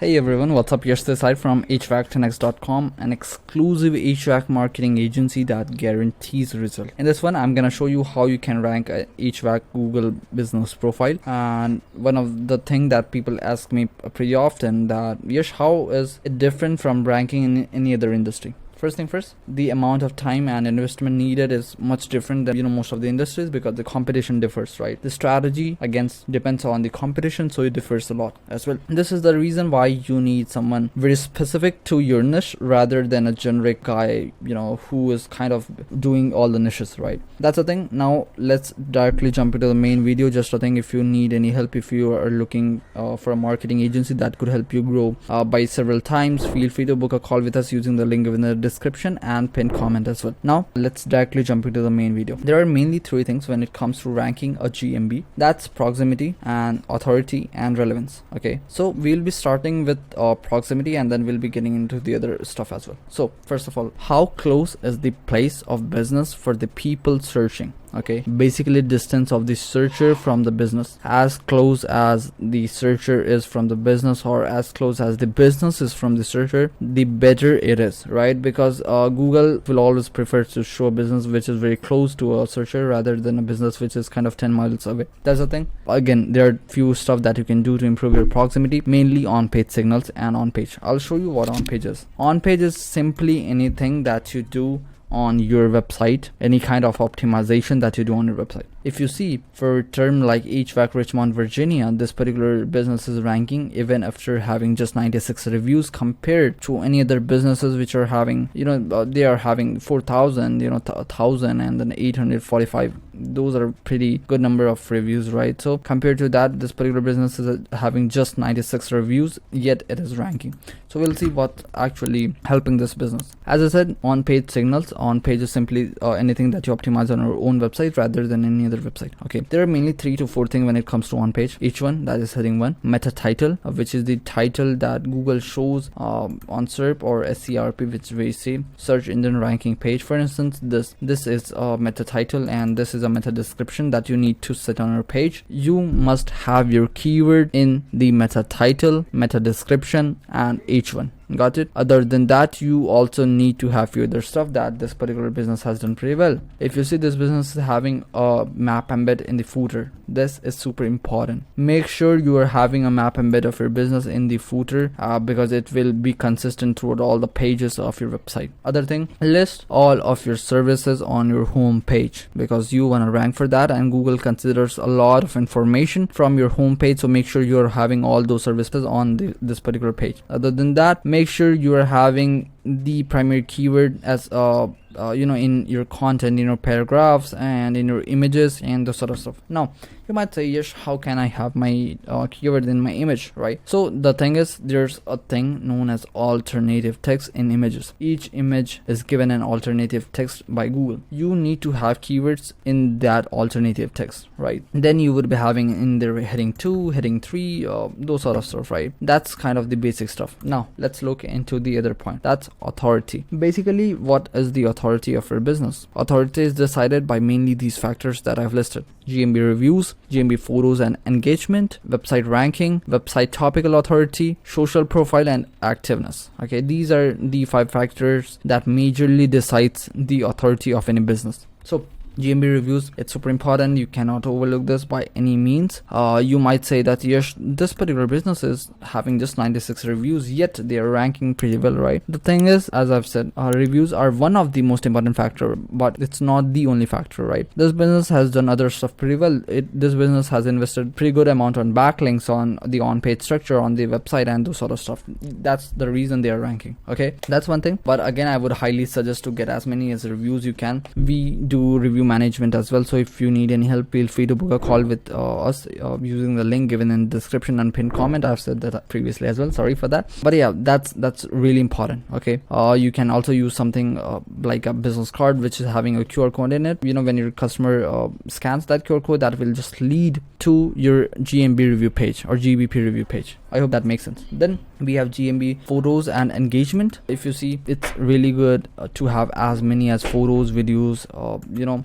Hey everyone, what's up? Yash this side from HVAC10x.com, an exclusive HVAC marketing agency that guarantees result. In this one, I'm gonna show you how you can rank a HVAC Google business profile. And one of the thing that people ask me pretty often that, Yash, how is it different from ranking in any other industry? First thing first, the amount of time and investment needed is much different than most of the industries because the competition differs, right? The strategy against depends on the competition, so it differs a lot as well. This is the reason why you need someone very specific to your niche rather than a generic guy, who is kind of doing all the niches, right? That's the thing. Now let's directly jump into the main video. Just a thing, if you need any help, if you are looking for a marketing agency that could help you grow by several times, feel free to book a call with us using the link in the description and pinned comment as well. Now let's directly jump into the main video. There are mainly three things when it comes to ranking a GMB. That's proximity and authority and relevance. Okay, so we'll be starting with proximity and then we'll be getting into the other stuff as well. So first of all, how close is the place of business for the people searching? Okay, basically distance of the searcher from the business. As close as the searcher is from the business or as close as the business is from the searcher, the better it is, right? Because Google will always prefer to show a business which is very close to a searcher rather than a business which is kind of 10 miles away. That's the thing. Again, there are few stuff that you can do to improve your proximity, mainly on page signals and on page. I'll show you what on page is. On page is simply anything that you do on your website, any kind of optimization that you do on your website. If you see, for a term like HVAC Richmond, Virginia, this particular business is ranking even after having just 96 reviews compared to any other businesses which are having, they are having 4,000, 1,000 and then 845. Those are pretty good number of reviews, right? So compared to that, this particular business is having just 96 reviews, yet it is ranking. So we'll see what actually helping this business. As I said, on page signals, on page is simply anything that you optimize on your own website rather than any other website. Okay, there are mainly 3 to 4 things when it comes to on page. Each one, that is heading 1. Meta title, which is the title that Google shows on SERP or SERP, which we say search engine ranking page. For instance, this is a meta title and this is a meta description that you need to set on your page. You must have your keyword in the meta title, meta description and H1. Got it? Other than that, you also need to have few other stuff that this particular business has done pretty well. If you see, this business is having a map embed in the footer. This is super important. Make sure you are having a map embed of your business in the footer because it will be consistent throughout all the pages of your website. Other thing, list all of your services on your home page because you want to rank for that, and Google considers a lot of information from your home page. So make sure you are having all those services on this particular page. Other than that, make sure you are having the primary keyword as in your content, in your paragraphs and in your images and the sort of stuff. Now you might say, yes, how can I have my keyword in my image, right? So the thing is, there's a thing known as alternative text in images. Each image is given an alternative text by Google. You need to have keywords in that alternative text, right? Then you would be having in there heading 2, heading 3, those sort of stuff, right? That's kind of the basic stuff. Now let's look into the other point. That's authority. Basically, what is the authority of your business? Authority is decided by mainly these factors that I've listed: GMB reviews, GMB photos and engagement, website ranking, website topical authority, social profile and activeness. Okay, these are the 5 factors that majorly decides the authority of any business. So GMB reviews, it's super important. You cannot overlook this by any means. You might say that, yes, this particular business is having just 96 reviews, yet they are ranking pretty well, right? The thing is, as I've said, reviews are one of the most important factor, but it's not the only factor, right? This business has done other stuff pretty well. This business has invested pretty good amount on backlinks, on the on-page structure, on the website and those sort of stuff. That's the reason they are ranking. Okay, that's one thing. But again, I would highly suggest to get as many as reviews you can. We do review management as well, so if you need any help, feel free to book a call with us using the link given in the description and pinned comment. I've said that previously as well, sorry for that, but yeah, that's really important. Okay, you can also use something like a business card which is having a QR code in it. When your customer scans that QR code, that will just lead to your GMB review page or GBP review page. I hope that makes sense. Then we have GMB photos and engagement. If you see, it's really good to have as many as photos, videos.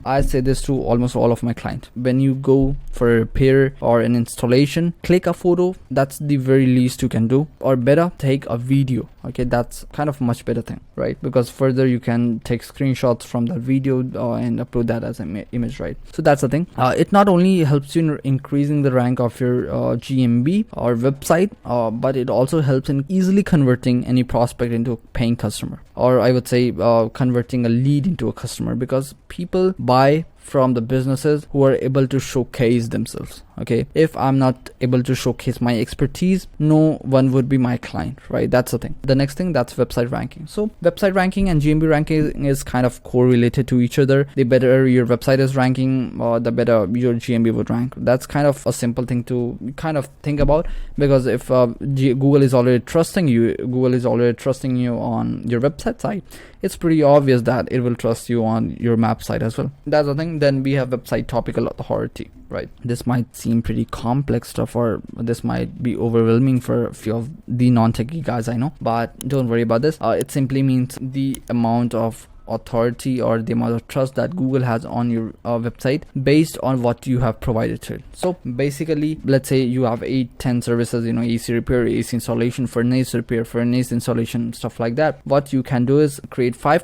I say this to almost all of my clients. When you go for a repair or an installation, click a photo. That's the very least you can do, or better, take a video. Okay, that's kind of much better thing, right? Because further you can take screenshots from that video and upload that as an image, right? So that's the thing. It not only helps you in increasing the rank of your GMB or website, but it also helps in easily converting any prospect into a paying customer, or I would say converting a lead into a customer, because people buy from the businesses who are able to showcase themselves. Okay, if I'm not able to showcase my expertise, no one would be my client, right? That's the thing. The next thing, that's website ranking. So website ranking and GMB ranking is kind of correlated to each other. The better your website is ranking, the better your GMB would rank. That's kind of a simple thing to kind of think about, because if Google is already trusting you on your website site, it's pretty obvious that it will trust you on your map site as well. That's the thing. Then we have website topical authority, right? This might seem pretty complex stuff, or this might be overwhelming for a few of the non-techie guys I know, but don't worry about this. It simply means the amount of authority or the amount of trust that Google has on your website based on what you have provided to it. So basically, let's say you have 8-10 services, AC repair, AC installation, furnace repair, furnace installation, stuff like that. What you can do is create 5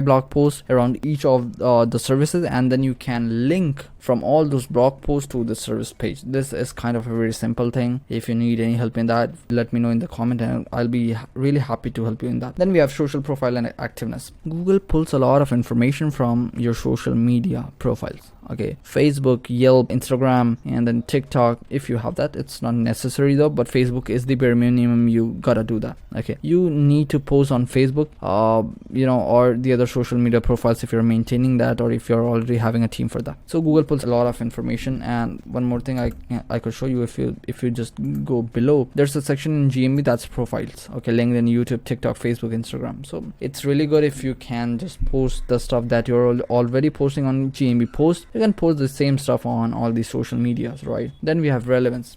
blog posts around each of the services, and then you can link from all those blog posts to the service page. This is kind of a very simple thing. If you need any help in that, let me know in the comment, and I'll be really happy to help you in that. Then we have social profile and activeness. Google pulls a lot of information from your social media profiles. Okay, Facebook, Yelp, Instagram, and then TikTok. If you have that, it's not necessary though, but Facebook is the bare minimum. You gotta do that. Okay, you need to post on Facebook, or the other social media profiles if you're maintaining that, or if you're already having a team for that. So Google pulls a lot of information. And one more thing I could show you, if you just go below, there's a section in GMB that's profiles. Okay, LinkedIn, YouTube, TikTok, Facebook, Instagram. So it's really good if you can just post the stuff that you're already posting on GMB post. You can post the same stuff on all these social medias, right? Then we have relevance.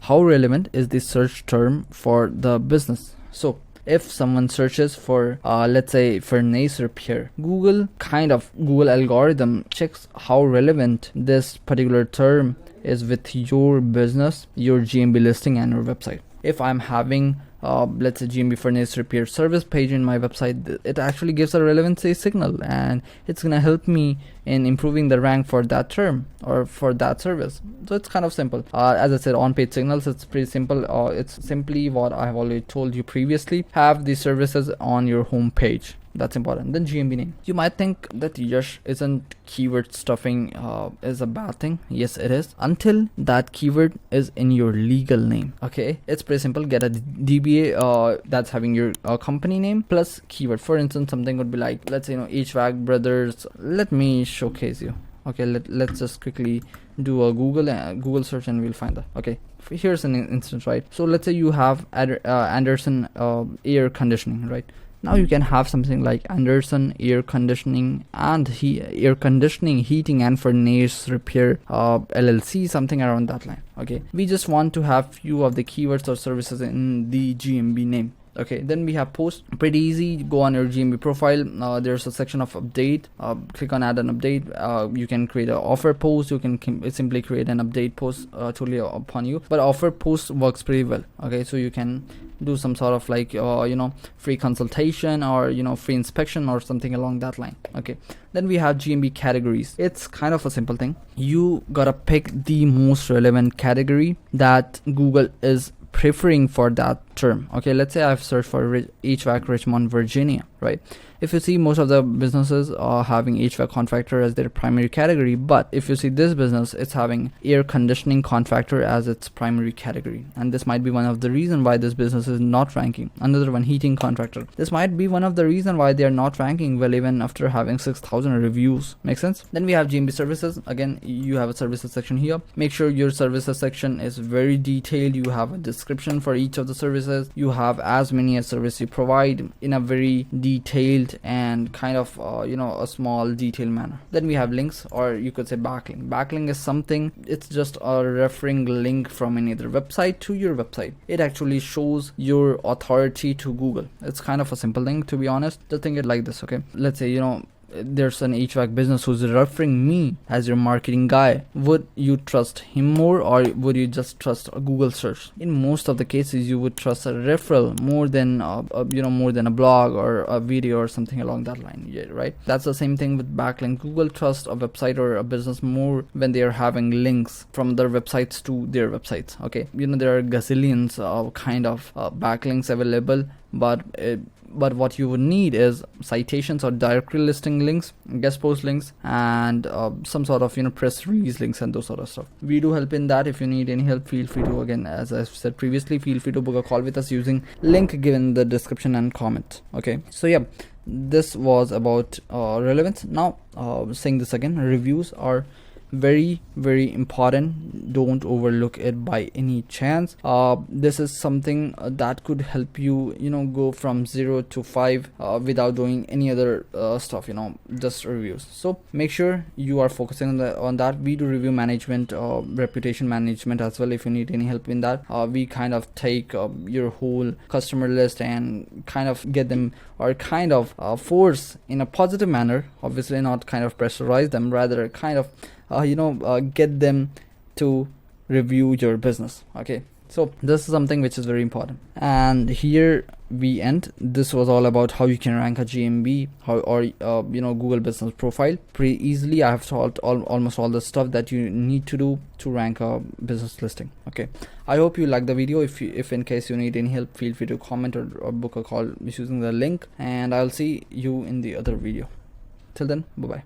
How relevant is the search term for the business? So if someone searches for let's say furnace repair, Google algorithm checks how relevant this particular term is with your business, your GMB listing, and your website. If I'm having let's say GMB furnace repair service page in my website, it actually gives a relevancy signal, and it's gonna help me in improving the rank for that term or for that service. So it's kind of simple. As I said, on page signals, it's pretty simple. It's simply what I have already told you previously. Have the services on your home page. That's important. Then GMB name. You might think that Yash isn't keyword stuffing is a bad thing. Yes, it is, until that keyword is in your legal name. Okay, it's pretty simple. Get a DBA that's having your company name plus keyword. For instance, something would be like, let's say, HVAC brothers. Let me showcase you. Okay, let's just quickly do a Google search, and we'll find that. Okay, here's an instance, right? So let's say you have Anderson air conditioning, right? Now you can have something like Anderson air conditioning and air conditioning, heating and furnace repair LLC, something around that line. Okay, we just want to have few of the keywords or services in the GMB name. Okay, then we have post. Pretty easy. Go on your GMB profile. There's a section of update. Click on add an update. You can create an offer post. You can simply create an update post, totally upon you. But offer post works pretty well. Okay, so you can do some sort of like free consultation or free inspection or something along that line. Okay, then we have GMB categories. It's kind of a simple thing. You gotta pick the most relevant category that Google is preferring for that term. Okay, let's say I've searched for HVAC Richmond, Virginia, right? If you see, most of the businesses are having HVAC contractor as their primary category, but if you see this business, it's having air conditioning contractor as its primary category, and this might be one of the reason why this business is not ranking. Another one, heating contractor. This might be one of the reason why they are not ranking well, even after having 6,000 reviews. Make sense? Then we have GMB services. Again, you have a services section here. Make sure your services section is very detailed. You have a description for each of the services. services, you have as many as service you provide in a very detailed and kind of a small detailed manner. Then we have links, or you could say backlink. Backlink is something, it's just a referring link from any other website to your website. It actually shows your authority to Google. It's kind of a simple thing, to be honest. Just think it like this, okay? Let's say there's an HVAC business who's referring me as your marketing guy. Would you trust him more, or would you just trust a Google search? In most of the cases, you would trust a referral more than more than a blog or a video or something along that line. Yeah, right? That's the same thing with backlink. Google trusts a website or a business more when they are having links from their websites to their websites. Okay, there are gazillions of kind of backlinks available, but what you would need is citations or directory listing links, guest post links, and some sort of press release links and those sort of stuff. We do help in that. If you need any help, feel free to, again, as I said previously, feel free to book a call with us using link given in the description and comment. Okay, so yeah, this was about relevance. Now saying this again, reviews are very, very important. Don't overlook it by any chance. This is something that could help you go from 0 to 5 without doing any other stuff, just reviews. So make sure you are focusing on that. We do review management, reputation management as well. If you need any help in that, we kind of take your whole customer list and kind of get them, or kind of force in a positive manner, obviously not kind of pressurize them, rather kind of get them to review your business. Okay, so this is something which is very important. And here we end. This was all about how you can rank a GMB or Google business profile pretty easily. I have taught almost all the stuff that you need to do to rank a business listing. Okay, I hope you like the video. If in case you need any help, feel free to comment or book a call using the link, and I'll see you in the other video. Till then, bye bye.